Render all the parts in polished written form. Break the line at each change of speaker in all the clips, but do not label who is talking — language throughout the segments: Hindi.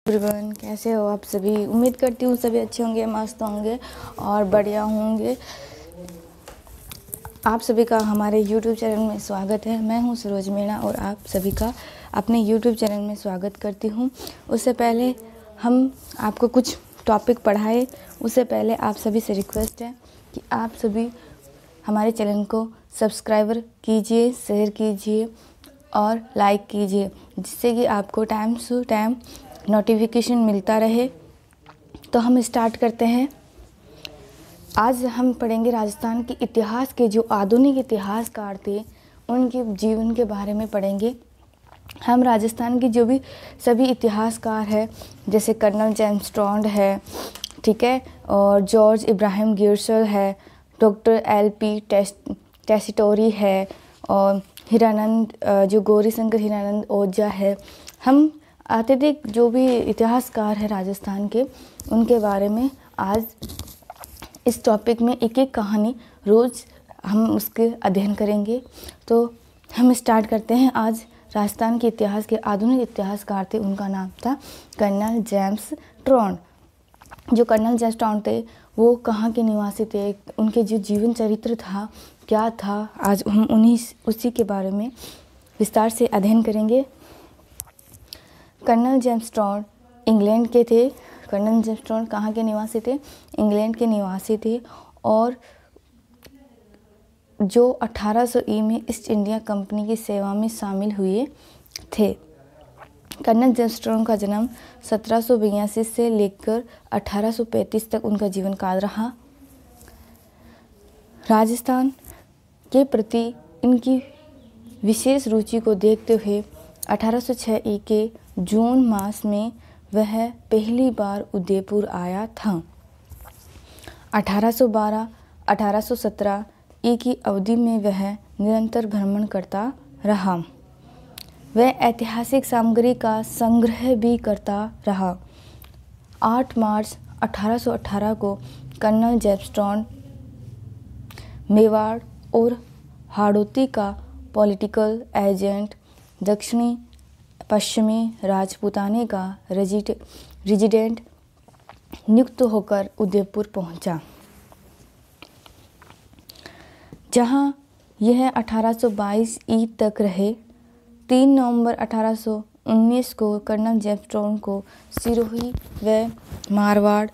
एवरीवन, कैसे हो आप सभी। उम्मीद करती हूँ सभी अच्छे होंगे, मस्त होंगे और बढ़िया होंगे। आप सभी का हमारे YouTube चैनल में स्वागत है। मैं हूँ सरोज मीणा और आप सभी का अपने YouTube चैनल में स्वागत करती हूँ। उससे पहले हम आपको कुछ टॉपिक पढ़ाए, उससे पहले आप सभी से रिक्वेस्ट है कि आप सभी हमारे चैनल को सब्सक्राइबर कीजिए, शेयर कीजिए और लाइक कीजिए, जिससे कि आपको टाइम टू टाइम नोटिफिकेशन मिलता रहे। तो हम स्टार्ट करते हैं। आज हम पढ़ेंगे राजस्थान के इतिहास के जो आधुनिक इतिहासकार थे उनके जीवन के बारे में पढ़ेंगे। हम राजस्थान की जो भी सभी इतिहासकार हैं, जैसे कर्नल जेम्स टोंड है, ठीक है, और जॉर्ज इब्राहिम गिरसल है, डॉक्टर एल.पी. टेसीटोरी है, और हीरानंद जो गौरीशंकर हीरानंद ओझा है। हम अत्यधिक जो भी इतिहासकार हैं राजस्थान के, उनके बारे में आज इस टॉपिक में एक एक कहानी रोज़ हम उसके अध्ययन करेंगे। तो हम स्टार्ट करते हैं। आज राजस्थान के इतिहास के आधुनिक इतिहासकार थे, उनका नाम था कर्नल जेम्स टोंड। जो कर्नल जेम्स टोंड थे वो कहाँ के निवासी थे, उनके जो जीवन चरित्र था क्या था, आज हम उसी के बारे में विस्तार से अध्ययन करेंगे। कर्नल जेम्स टोंड इंग्लैंड के थे। कर्नल जेम्स टोंड कहाँ के निवासी थे? इंग्लैंड के निवासी थे, और जो 1800 ई में ईस्ट इंडिया कंपनी की सेवा में शामिल हुए थे। कर्नल जेम्स टोंड का जन्म 1782 से लेकर 1835 तक उनका जीवन काल रहा। राजस्थान के प्रति इनकी विशेष रुचि को देखते हुए 1806 ई के जून मास में वह पहली बार उदयपुर आया था। 1812-1817 ई की अवधि में वह निरंतर भ्रमण करता रहा। वह ऐतिहासिक सामग्री का संग्रह भी करता रहा। 8 मार्च 1818 को कर्नल जेम्स टोंड मेवाड़ और हाड़ौती का पॉलिटिकल एजेंट, दक्षिणी पश्चिमी राजपूताने का रेजिडेंट नियुक्त होकर उदयपुर पहुंचा, जहां यह 1822 ई तक रहे। 3 नवंबर 1819 को कर्नल जेम्स टोंड को सिरोही व मारवाड़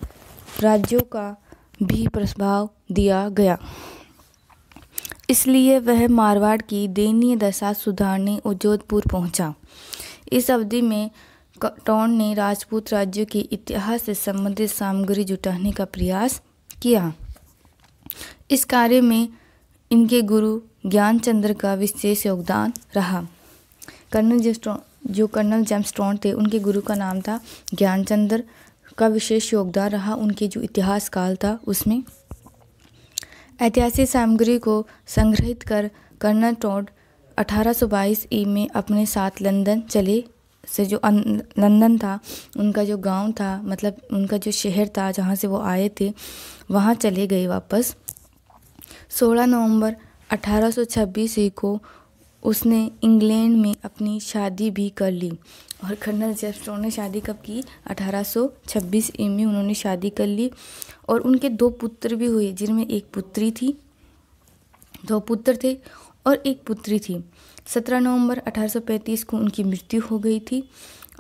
राज्यों का भी प्रभाव दिया गया, इसलिए वह मारवाड़ की दयनीय दशा सुधारने जोधपुर पहुंचा। इस अवधि में टोंड ने राजपूत राज्यों के इतिहास से संबंधित सामग्री जुटाने का प्रयास किया। इस कार्य में इनके गुरु ज्ञानचंद्र का विशेष योगदान रहा। कर्नल जेम्स टोंड थे, उनके गुरु का नाम था ज्ञानचंद्र, का विशेष योगदान रहा उनके जो इतिहास काल था उसमें। ऐतिहासिक सामग्री को संग्रहित कर कर्नल टोंड 1822 ई में अपने साथ लंदन चले। से जो लंदन था, उनका जो गांव था, मतलब उनका जो शहर था जहां से वो आए थे, वहां चले गए वापस। 16 नवंबर 1826 ई को उसने इंग्लैंड में अपनी शादी भी कर ली। और कर्नल जेम्स टोंड ने शादी कब की? 1826 ई में उन्होंने शादी कर ली, और उनके 2 पुत्र भी हुए, जिनमें एक पुत्री थी। 2 पुत्र थे और एक पुत्री थी। 17 नवंबर 1835 को उनकी मृत्यु हो गई थी।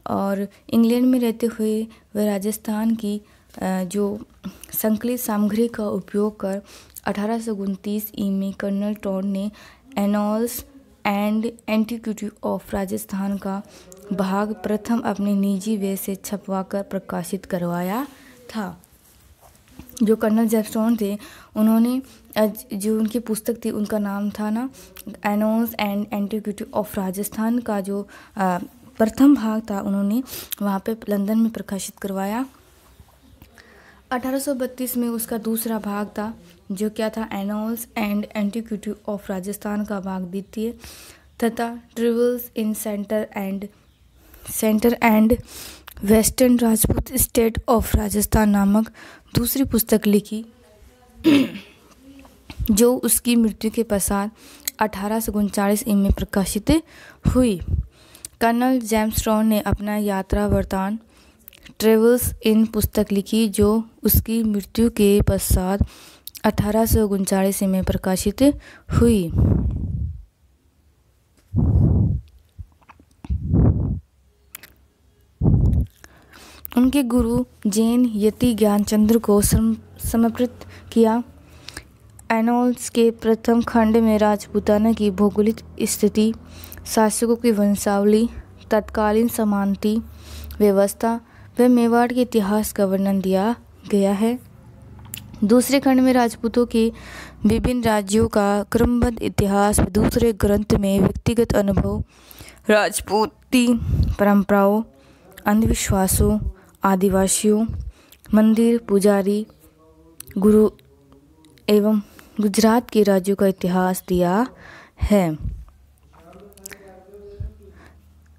और इंग्लैंड में रहते हुए वह राजस्थान की जो संकलित सामग्री का उपयोग कर 1829 ई में कर्नल टोंड ने एनॉल्स एंड एंटीक्विटी ऑफ राजस्थान का भाग प्रथम अपने निजी व्यय से छपवाकर प्रकाशित करवाया था। जो कर्नल जेम्स टोंड थे, उन्होंने जो उनकी पुस्तक थी उनका नाम था ना एनॉल्स एंड एंटीक्विटी ऑफ राजस्थान का जो प्रथम भाग था, उन्होंने वहाँ पे लंदन में प्रकाशित करवाया। 1832 में उसका दूसरा भाग था, जो क्या था? एनॉल्स एंड एंटीक्विटी ऑफ राजस्थान का भाग द्वितीय, तथा travels in centre and western Rajput state of Rajasthan नामक दूसरी पुस्तक लिखी, जो उसकी मृत्यु के पश्चात 1839 ई में प्रकाशित हुई। कर्नल जेम्स टोंड ने अपना यात्रा वृत्तांत ट्रेवल्स इन पुस्तक लिखी, जो उसकी मृत्यु के पश्चात 1839 में प्रकाशित हुई। उनके गुरु जैन यति ज्ञानचंद्र को समर्पित किया। एनोल्स के प्रथम खंड में राजपूताना की भौगोलिक स्थिति, शासकों की वंशावली, तत्कालीन सामंती व्यवस्था व मेवाड़ के इतिहास का वर्णन दिया गया है। दूसरे खंड में राजपूतों के विभिन्न राज्यों का क्रमबद्ध इतिहास व दूसरे ग्रंथ में व्यक्तिगत अनुभव, राजपूती परंपराओं, अंधविश्वासों, आदिवासियों, मंदिर पुजारी, गुरु एवं गुजरात के राज्यों का इतिहास दिया है।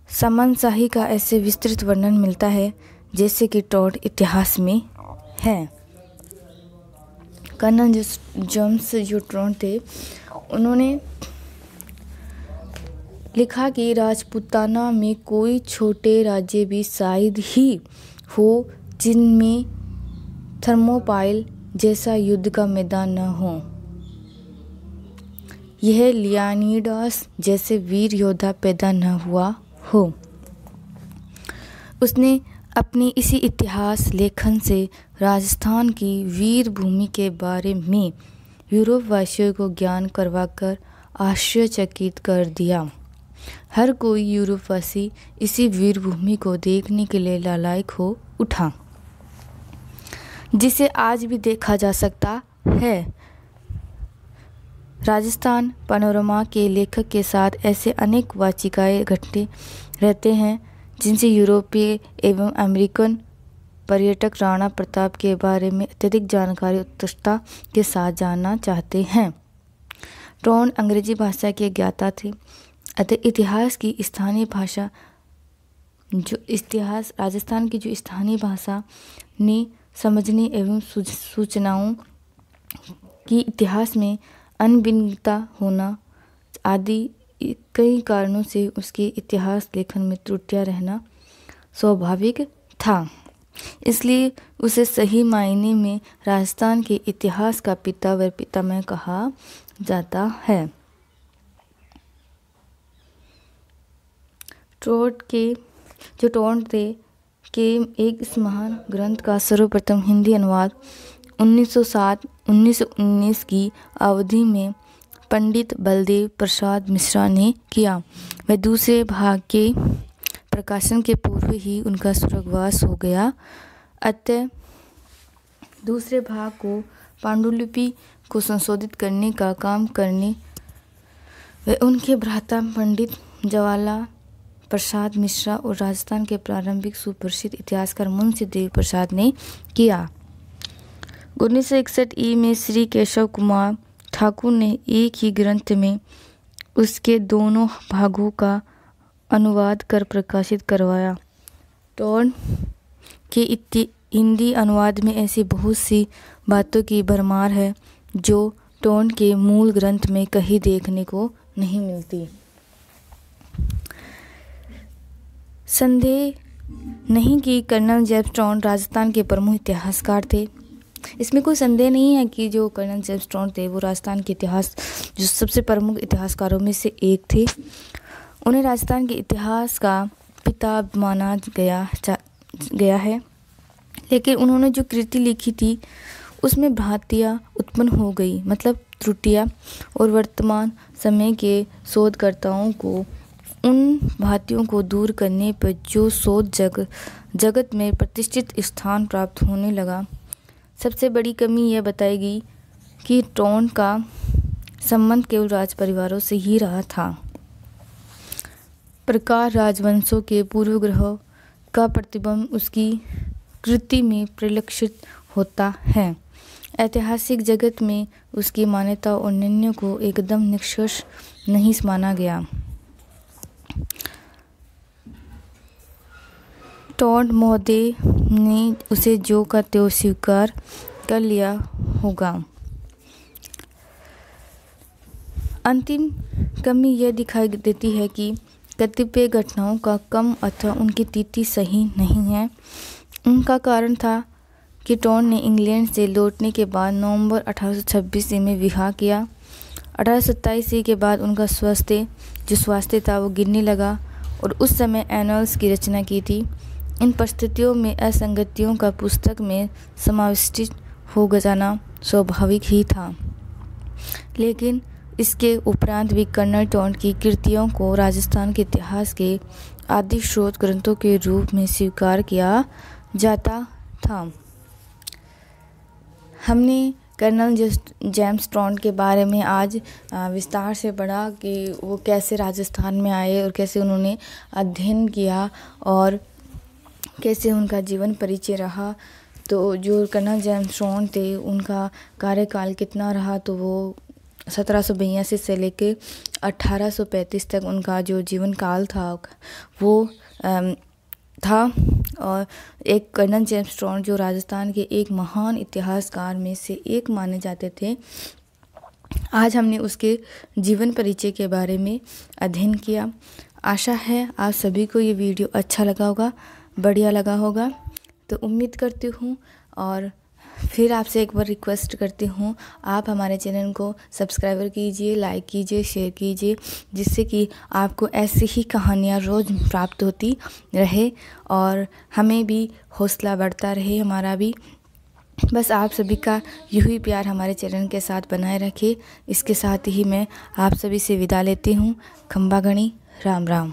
सामंतशाही का ऐसे विस्तृत वर्णन मिलता है जैसे कि टोड इतिहास में है। कर्नल जेम्स जो टोड थे, उन्होंने लिखा कि राजपूताना में कोई छोटे राज्य भी शायद ही हो जिनमें थर्मोपाइल जैसा युद्ध का मैदान न हो। यह लियानिडास जैसे वीर योद्धा पैदा न हुआ हो। उसने अपनी इसी इतिहास लेखन से राजस्थान की वीर भूमि के बारे में यूरोप वासियों को ज्ञान करवाकर आश्चर्यचकित कर दिया। हर कोई यूरोपवासी इसी वीर भूमि को देखने के लिए लालायक हो उठा, जिसे आज भी देखा जा सकता है। राजस्थान पैनोरमा के लेखक के साथ ऐसे अनेक वाचिकाएं घटते रहते हैं जिनसे यूरोपीय एवं अमेरिकन पर्यटक राणा प्रताप के बारे में अत्यधिक जानकारी उत्सुकता के साथ जानना चाहते हैं। टोड अंग्रेजी भाषा के ज्ञाता थे, अतः इतिहास की स्थानीय भाषा राजस्थान की जो स्थानीय भाषा ने समझने एवं सूचनाओं की इतिहास में अनभिज्ञता होना आदि कई कारणों से उसके इतिहास लेखन में त्रुटियां रहना स्वाभाविक था। इसलिए उसे सही मायने में राजस्थान के इतिहास का पिता व पितामह कहा जाता है। टोड थे के एक इस महान ग्रंथ का सर्वप्रथम हिंदी अनुवाद 1907-1919 की अवधि में पंडित बलदेव प्रसाद मिश्रा ने किया। वह दूसरे भाग के प्रकाशन के पूर्व ही उनका स्वर्गवास हो गया। अतः दूसरे भाग को पांडुलिपि को संशोधित करने का काम करने व उनके भ्राता पंडित जवाहरलाल प्रसाद मिश्रा और राजस्थान के प्रारंभिक सुप्रसिद्ध इतिहासकार मुंशी देव प्रसाद ने किया। 1961 में श्री केशव कुमार ठाकुर ने एक ही ग्रंथ में उसके दोनों भागों का अनुवाद कर प्रकाशित करवाया। टोड के हिंदी अनुवाद में ऐसी बहुत सी बातों की भरमार है जो टोड के मूल ग्रंथ में कहीं देखने को नहीं मिलती। संदेह नहीं कि कर्नल जेम्स टोड राजस्थान के प्रमुख इतिहासकार थे। इसमें कोई संदेह नहीं है कि जो कर्नल जेम्स टोड थे वो राजस्थान के इतिहास जो सबसे प्रमुख इतिहासकारों में से एक थे। उन्हें राजस्थान के इतिहास का पिता माना गया है, लेकिन उन्होंने जो कृति लिखी थी उसमें भ्रांतियाँ उत्पन्न हो गई, मतलब त्रुटियाँ, और वर्तमान समय के शोधकर्ताओं को उन भ्रांतियों को दूर करने पर जो शोध जगत में प्रतिष्ठित स्थान प्राप्त होने लगा। सबसे बड़ी कमी यह बताई गई कि टोड का संबंध केवल राज परिवारों से ही रहा था। प्रकार राजवंशों के पूर्वग्रह का प्रतिबिंब उसकी कृति में परिलक्षित होता है। ऐतिहासिक जगत में उसकी मान्यता और निर्णयों को एकदम निष्कर्ष नहीं माना गया। टोड महोदय ने उसे जो का त्यों स्वीकार कर लिया होगा। अंतिम कमी यह दिखाई देती है कि कतिपय घटनाओं का क्रम अथवा उनकी तिथि सही नहीं है। उनका कारण था कि टोन ने इंग्लैंड से लौटने के बाद नवंबर 1826 में विवाह किया। 1827 के बाद उनका स्वास्थ्य था वो गिरने लगा और उस समय एनल्स की रचना की थी। इन परिस्थितियों में असंगतियों का पुस्तक में समाविष्ट हो जाना स्वाभाविक ही था, लेकिन इसके उपरांत भी कर्नल टोन की कृतियों को राजस्थान के इतिहास के आदि स्रोत ग्रंथों के रूप में स्वीकार किया जाता था। हमने कर्नल जेम्स टोन के बारे में आज विस्तार से पढ़ा कि वो कैसे राजस्थान में आए और कैसे उन्होंने अध्ययन किया और कैसे उनका जीवन परिचय रहा। तो जो कर्नल जेम्स टोन थे उनका कार्यकाल कितना रहा, तो वो 1782 से लेकर 1835 तक उनका जो जीवन काल था वो था। और एक कर्नल जेम्स टोन जो राजस्थान के एक महान इतिहासकार में से एक माने जाते थे। आज हमने उसके जीवन परिचय के बारे में अध्ययन किया। आशा है आप सभी को ये वीडियो अच्छा लगा होगा, बढ़िया लगा होगा। तो उम्मीद करती हूँ और फिर आपसे एक बार रिक्वेस्ट करती हूँ, आप हमारे चैनल को सब्सक्राइब कीजिए, लाइक कीजिए, शेयर कीजिए, जिससे कि आपको ऐसी ही कहानियाँ रोज़ प्राप्त होती रहे और हमें भी हौसला बढ़ता रहे हमारा भी। बस आप सभी का यूं ही प्यार हमारे चैनल के साथ बनाए रखे। इसके साथ ही मैं आप सभी से विदा लेती हूँ। खंबा गणी, राम राम।